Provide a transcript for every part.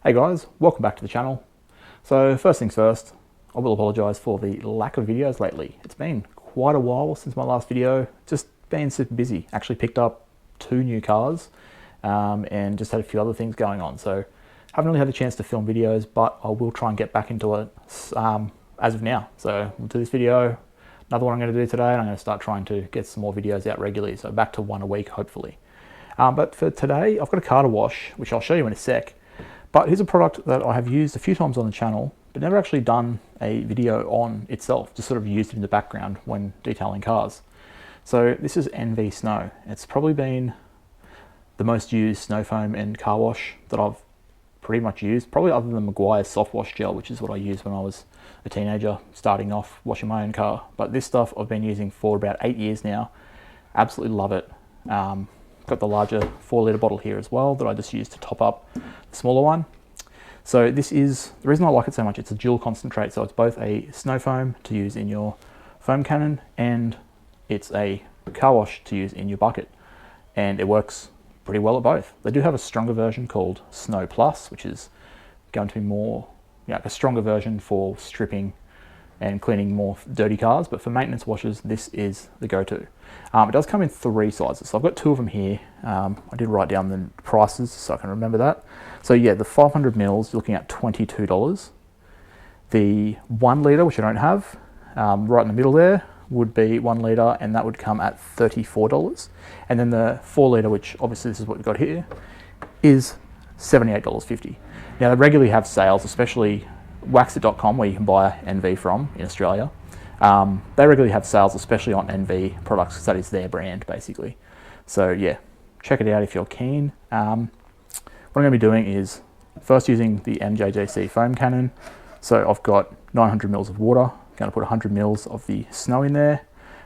Hey guys, welcome back to the channel. So first things first, I will apologise for the lack of videos lately. It's been quite a while since my last video, just been super busy. Actually picked up 2 new cars and just had a few other things going on. So haven't really had the chance to film videos, but I will try and get back into it as of now. So we'll do this video, another one I'm going to do today, and I'm going to start trying to get some more videos out regularly. So back to 1 a week, hopefully. But for today, I've got a car to wash, which I'll show you in a sec. But here's a product that I have used a few times on the channel, but never actually done a video on itself, just sort of used it in the background when detailing cars. So this is NV Snow. It's probably been the most used snow foam and car wash that I've pretty much used, probably other than Meguiar's soft wash gel, which is what I used when I was a teenager starting off washing my own car. But this stuff I've been using for about 8 years now. Absolutely love it. Got the larger 4-litre bottle here as well that I just use to top up the smaller one. So this is, the reason I like it so much, it's a dual concentrate, so it's both a snow foam to use in your foam cannon and it's a car wash to use in your bucket, and it works pretty well at both. They do have a stronger version called Snow Plus, which is going to be more, a stronger version for stripping and cleaning more dirty cars, but for maintenance washes, this is the go-to. It does come in 3 sizes, so I've got 2 of them here. I did write down the prices so I can remember that. So yeah, the 500 mils, you're looking at $22. The 1 litre, which I don't have, right in the middle there, would be 1 litre, and that would come at $34. And then the 4 litre, which obviously this is what we've got here, is $78.50. Now they regularly have sales, especially Waxit.com, where you can buy NV from in Australia. They regularly have sales, especially on NV products, because that is their brand basically. So yeah, check it out if you're keen. What I'm going to be doing is first using the MJJC foam cannon. So I've got 900 mils of water. I'm going to put 100 mils of the snow in there.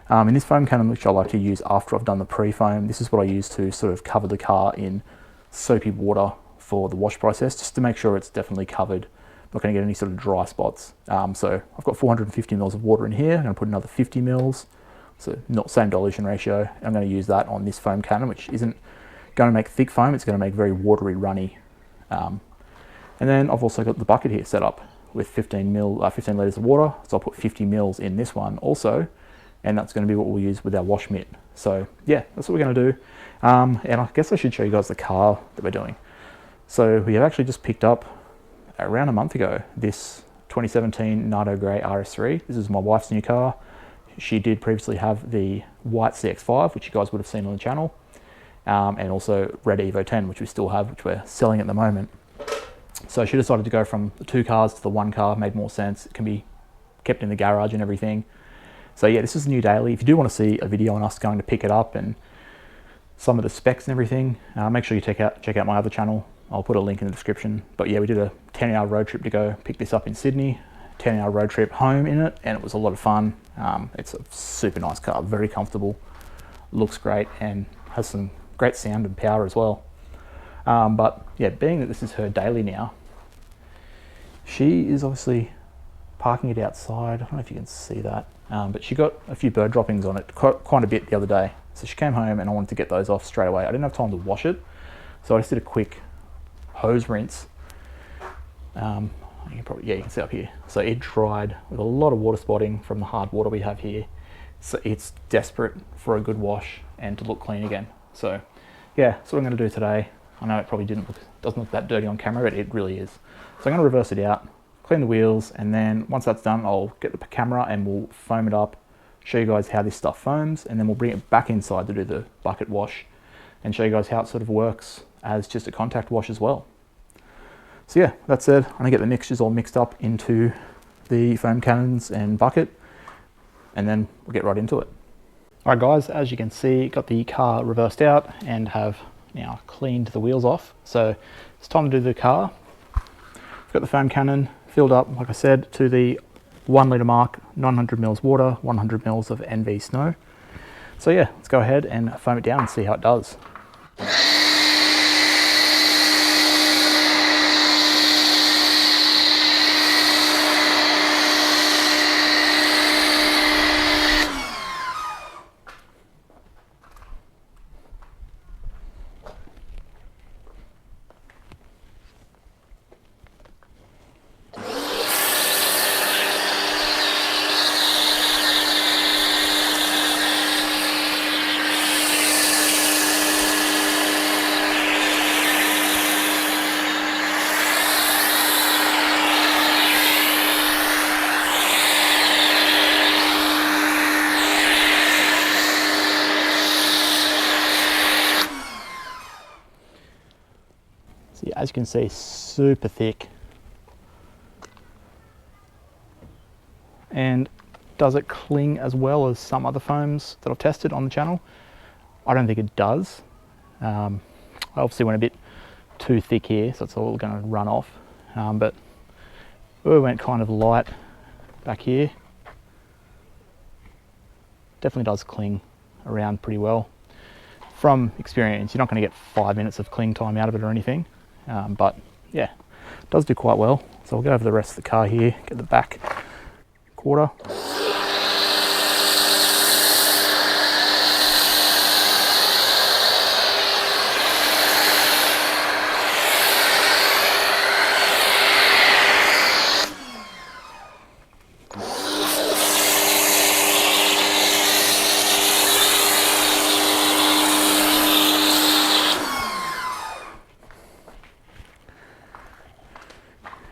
In this foam cannon, which I like to use after I've done the pre-foam, this is what I use to sort of cover the car in soapy water for the wash process, just to make sure it's definitely covered. Not going to get any sort of dry spots. So I've got 450 mils of water in here. I'm going to put another 50 mils, so not same dilution ratio. I'm going to use that on this foam cannon, which isn't going to make thick foam. It's going to make very watery, runny. And then I've also got the bucket here set up with 15 litres of water. So I'll put 50 mils in this one also, and that's going to be what we'll use with our wash mitt. So yeah, that's what we're going to do. And I guess I should show you guys the car that we're doing. So we have actually just picked up, around a month ago, this 2017 Nardo Grey RS3. This is my wife's new car. She did previously have the white CX-5, which you guys would have seen on the channel, and also red Evo 10, which we still have, which we're selling at the moment. So she decided to go from the 2 cars to the 1 car. Made more sense. It can be kept in the garage and everything. So yeah, this is the new daily. If you do want to see a video on us going to pick it up and some of the specs and everything, make sure you check out my other channel. I'll put a link in the description. But yeah, we did a 10-hour road trip to go pick this up in Sydney, 10-hour road trip home in it, and it was a lot of fun. It's a super nice car, very comfortable, looks great, and has some great sound and power as well. But yeah, being that this is her daily now, she is obviously parking it outside. I don't know if you can see that, but she got a few bird droppings on it, quite a bit the other day. So she came home and I wanted to get those off straight away. I didn't have time to wash it, so I just did a quick hose rinse. You can see up here. So it dried with a lot of water spotting from the hard water we have here. So it's desperate for a good wash and to look clean again. So yeah, that's what I'm going to do today. I know it probably doesn't look that dirty on camera, but it really is. So I'm going to reverse it out, clean the wheels, and then once that's done, I'll get the camera and we'll foam it up, show you guys how this stuff foams, and then we'll bring it back inside to do the bucket wash and show you guys how it sort of works as just a contact wash as well. So yeah, that said, I'm going to get the mixtures all mixed up into the foam cannons and bucket, and then we'll get right into it. Alright guys, as you can see, got the car reversed out and have now cleaned the wheels off. So it's time to do the car. I've got the foam cannon filled up, like I said, to the 1 litre mark, 900 mils water, 100 mils of NV Snow. So yeah, let's go ahead and foam it down and see how it does. as you can see, super thick. And does it cling as well as some other foams that I've tested on the channel? I don't think it does. I obviously went a bit too thick here, so it's all going to run off. But we went kind of light back here. Definitely does cling around pretty well. From experience, you're not going to get 5 minutes of cling time out of it or anything. But yeah, it does do quite well. So I'll go over the rest of the car here, get the back quarter.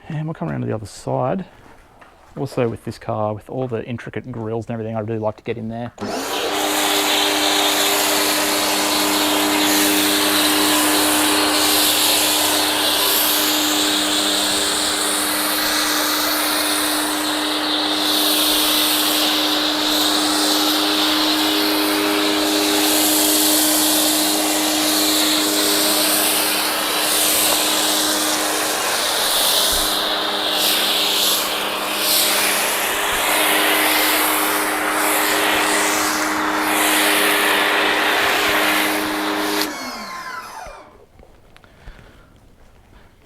And we'll come around to the other side. Also with this car, with all the intricate grills and everything, I really like to get in there.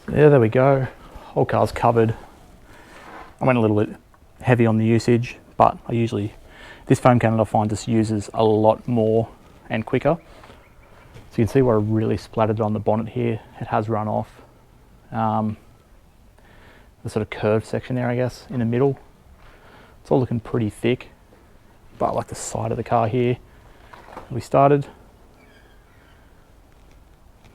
Yeah, there we go. Whole car's covered. I went a little bit heavy on the usage, but this foam cannon I find just uses a lot more and quicker. So you can see where I really splattered on the bonnet here. It has run off. The sort of curved section there, I guess, in the middle. It's all looking pretty thick, but I like the side of the car here. We started.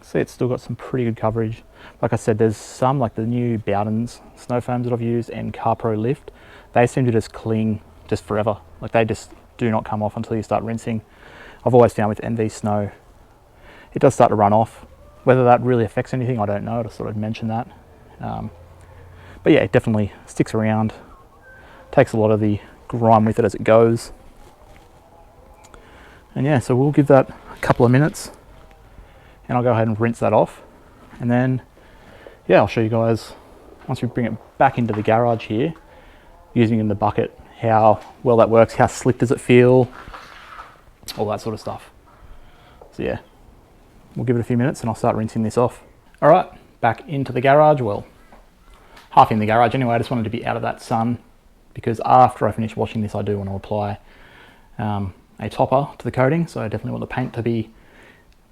See, it's still got some pretty good coverage. Like I said, there's some, like the new Bowden's snow foams that I've used and CarPro Lift, they seem to just cling just forever. Like they just do not come off until you start rinsing. I've always found with NV Snow, it does start to run off. Whether that really affects anything, I don't know. I just thought I'd mention that. But yeah, it definitely sticks around. Takes a lot of the grime with it as it goes. And yeah, so we'll give that a couple of minutes. And I'll go ahead and rinse that off, and then yeah, I'll show you guys once we bring it back into the garage here using it in the bucket how well that works, how slick does it feel, all that sort of stuff. So yeah, we'll give it a few minutes and I'll start rinsing this off. All right, back into the garage. Well, half in the garage anyway. I just wanted to be out of that sun because after I finish washing this I do want to apply a topper to the coating, so I definitely want the paint to be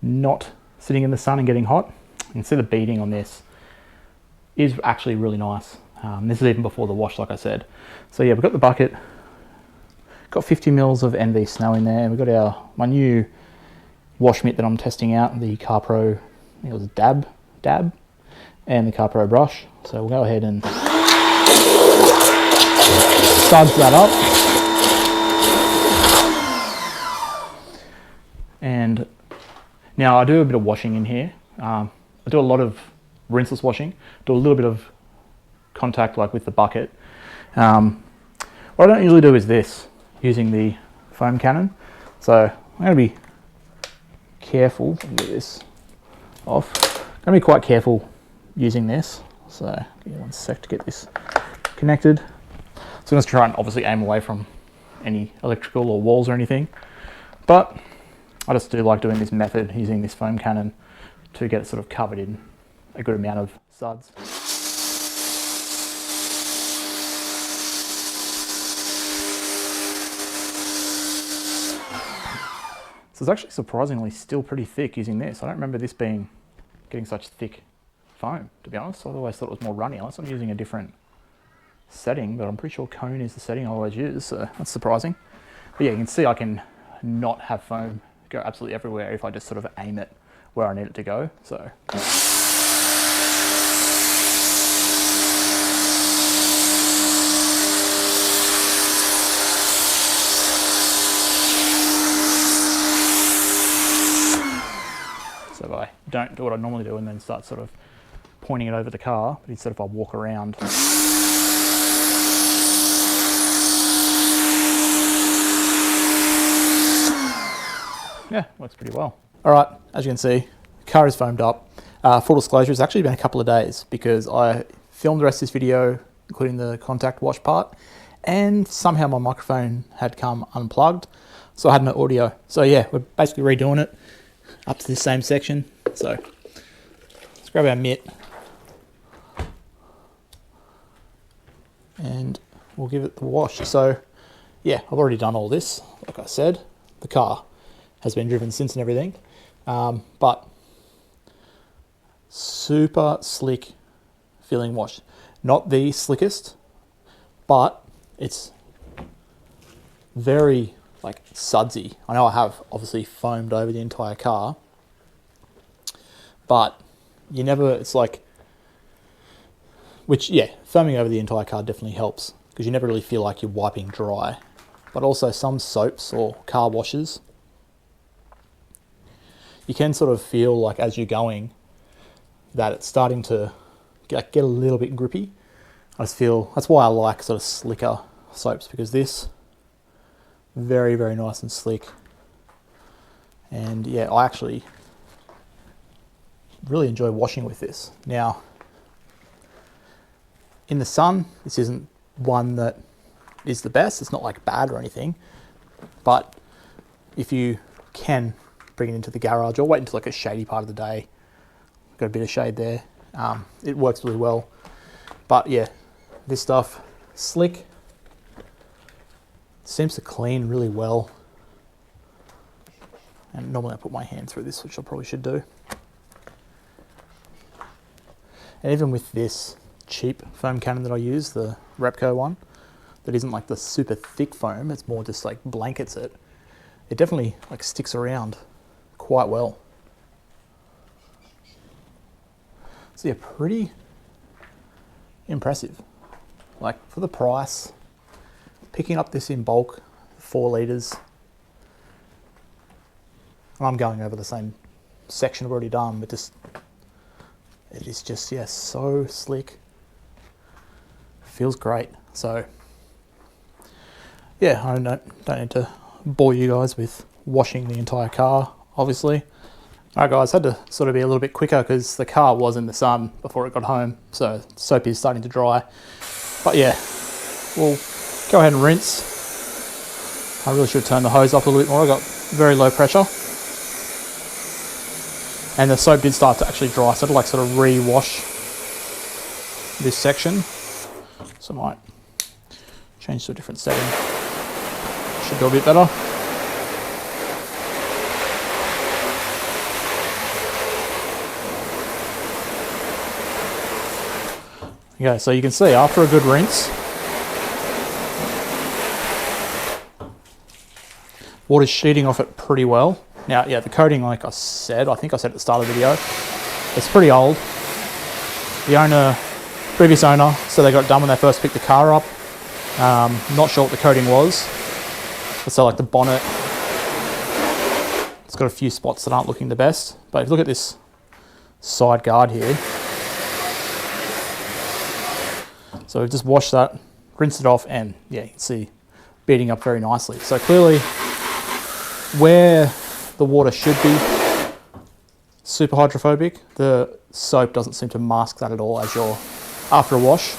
not sitting in the sun and getting hot. You can see the beading on this is actually really nice. This is even before the wash, like I said. So yeah, we've got the bucket, got 50 mils of NV Snow in there. We've got my new wash mitt that I'm testing out, the CarPro, I think it was Dab, and the CarPro brush. So we'll go ahead and suds that up. And now I do a bit of washing in here. I do a lot of rinseless washing, do a little bit of contact like with the bucket. What I don't usually do is this, using the foam cannon. So I'm going to be careful, get this off. I'm going to be quite careful using this. So give me one sec to get this connected. So I'm going to try and obviously aim away from any electrical or walls or anything. But I just do like doing this method, using this foam cannon to get it sort of covered in a good amount of suds. So it's actually surprisingly still pretty thick using this. I don't remember this getting such thick foam, to be honest. I always thought it was more runny, unless I'm using a different setting, but I'm pretty sure cone is the setting I always use, so that's surprising. But yeah, you can see I can not have foam go absolutely everywhere if I just sort of aim it where I need it to go. So if I don't do what I normally do and then start sort of pointing it over the car, but instead if I walk around. Yeah, works pretty well. All right, as you can see, the car is foamed up. Full disclosure, it's actually been a couple of days because I filmed the rest of this video, including the contact wash part, and somehow my microphone had come unplugged, so I had no audio. So yeah, we're basically redoing it up to this same section. So let's grab our mitt and we'll give it the wash. So yeah, I've already done all this. Like I said, the car has been driven since and everything, but super slick filling wash. Not the slickest, but it's very like sudsy. I know I have obviously foamed over the entire car, but you never, it's like, which yeah, foaming over the entire car definitely helps because you never really feel like you're wiping dry. But also some soaps or car washes, you can sort of feel like as you're going that it's starting to get a little bit grippy. I just feel, that's why I like sort of slicker soaps, because this, very, very nice and slick. And yeah, I actually really enjoy washing with this. Now, in the sun, this isn't one that is the best. It's not like bad or anything, but if you can bring it into the garage or wait until like a shady part of the day, got a bit of shade there, it works really well. But yeah, this stuff, slick, seems to clean really well. And normally I put my hand through this, which I probably should do. And even with this cheap foam cannon that I use, the Repco one, that isn't like the super thick foam, it's more just like blankets it. It definitely like sticks around quite well. So yeah, pretty impressive. Like for the price, picking up this in bulk, 4 litres, and I'm going over the same section I've already done, but just, it is just, yeah, so slick. Feels great. So yeah, I don't need to bore you guys with washing the entire car, obviously. Alright guys, had to sort of be a little bit quicker because the car was in the sun before it got home, so soap is starting to dry. But yeah, we'll go ahead and rinse. I really should turn the hose up a little bit more. I got very low pressure. And the soap did start to actually dry, so it'll like sort of re-wash this section. So I might change to a different setting. Should go a bit better. Okay, so you can see after a good rinse, water's sheeting off it pretty well. Now, yeah, the coating, like I said, I think I said at the start of the video, it's pretty old. The previous owner, so they got it done when they first picked the car up. Not sure what the coating was. So like the bonnet, it's got a few spots that aren't looking the best. But if you look at this side guard here, so we've just washed that, rinsed it off, and yeah, you can see beating up very nicely. So clearly where the water should be super hydrophobic, the soap doesn't seem to mask that at all as you're after a wash.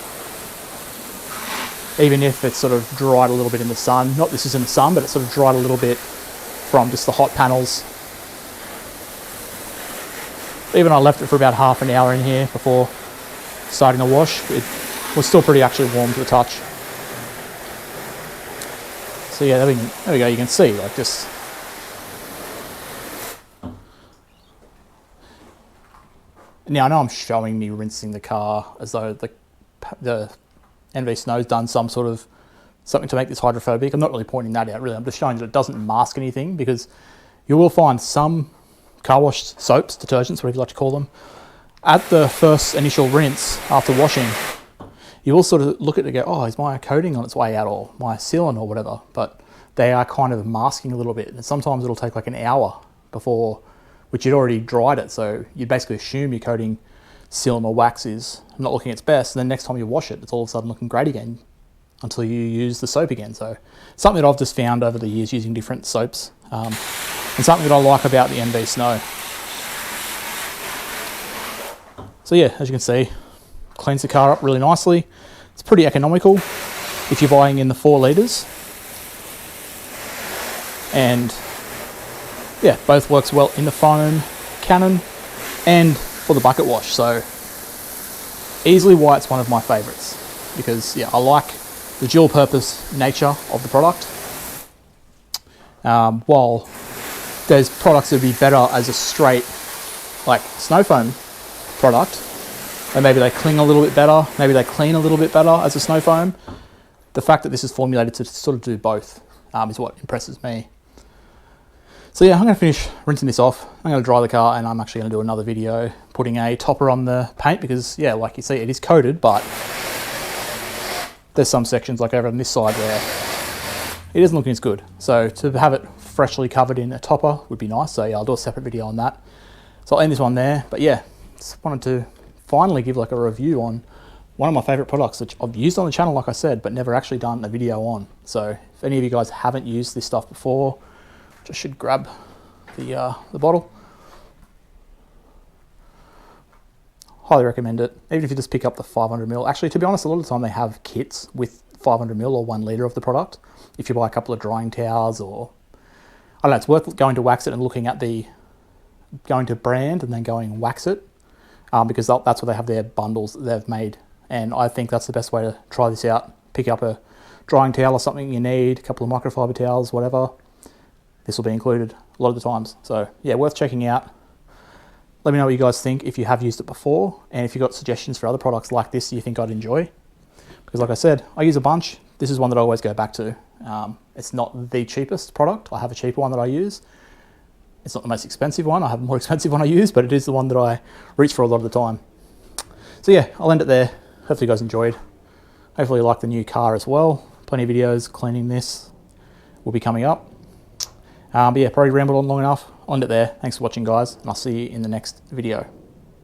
Even if it's sort of dried a little bit in the sun, not this is in the sun, but it's sort of dried a little bit from just the hot panels. Even I left it for about half an hour in here before starting the wash. It was still pretty actually warm to the touch. So yeah, there we go, you can see like just, now I know I'm showing me rinsing the car as though the NV Snow's done something to make this hydrophobic. I'm not really pointing that out really, I'm just showing that it doesn't mask anything, because you will find some car wash soaps, detergents, whatever you like to call them, at the first initial rinse after washing, you will sort of look at it and go, oh, is my coating on its way out, or my sealant or whatever, but they are kind of masking a little bit, and sometimes it'll take like an hour before, which you'd already dried it, so you'd basically assume your coating sealant or wax is not looking its best, and then next time you wash it, it's all of a sudden looking great again until you use the soap again. So something that I've just found over the years using different soaps, and something that I like about the MV Snow. So yeah, as you can see, cleans the car up really nicely. It's pretty economical if you're buying in the 4 litres. And yeah, both works well in the foam cannon and for the bucket wash. So easily why it's one of my favourites, because yeah, I like the dual purpose nature of the product. While there's products that would be better as a straight like snow foam product, and maybe they cling a little bit better, maybe they clean a little bit better as a snow foam. The fact that this is formulated to sort of do both is what impresses me. So yeah, I'm going to finish rinsing this off. I'm going to dry the car, and I'm actually going to do another video putting a topper on the paint, because yeah, like you see, it is coated, but there's some sections like over on this side where it isn't looking as good. So to have it freshly covered in a topper would be nice. So yeah, I'll do a separate video on that. So I'll end this one there. But yeah, just wanted to finally give like a review on one of my favorite products, which I've used on the channel, like I said, but never actually done a video on. So if any of you guys haven't used this stuff before, just should grab the bottle. Highly recommend it, even if you just pick up the 500ml. Actually, to be honest, a lot of the time they have kits with 500ml or 1 litre of the product. If you buy a couple of drying towels, or I don't know, it's worth going to Wax It and looking at going to brand and then going Wax It, because that's what they have their bundles that they've made. And I think that's the best way to try this out. Pick up a drying towel or something you need, a couple of microfiber towels, whatever. This will be included a lot of the times. So yeah, worth checking out. Let me know what you guys think if you have used it before, and if you've got suggestions for other products like this you think I'd enjoy. Because like I said, I use a bunch. This is one that I always go back to. It's not the cheapest product. I have a cheaper one that I use. It's not the most expensive one. I have a more expensive one I use, but it is the one that I reach for a lot of the time. So yeah, I'll end it there. Hopefully you guys enjoyed. Hopefully you like the new car as well. Plenty of videos cleaning this will be coming up. But yeah, probably rambled on long enough. I'll end it there. Thanks for watching, guys, and I'll see you in the next video.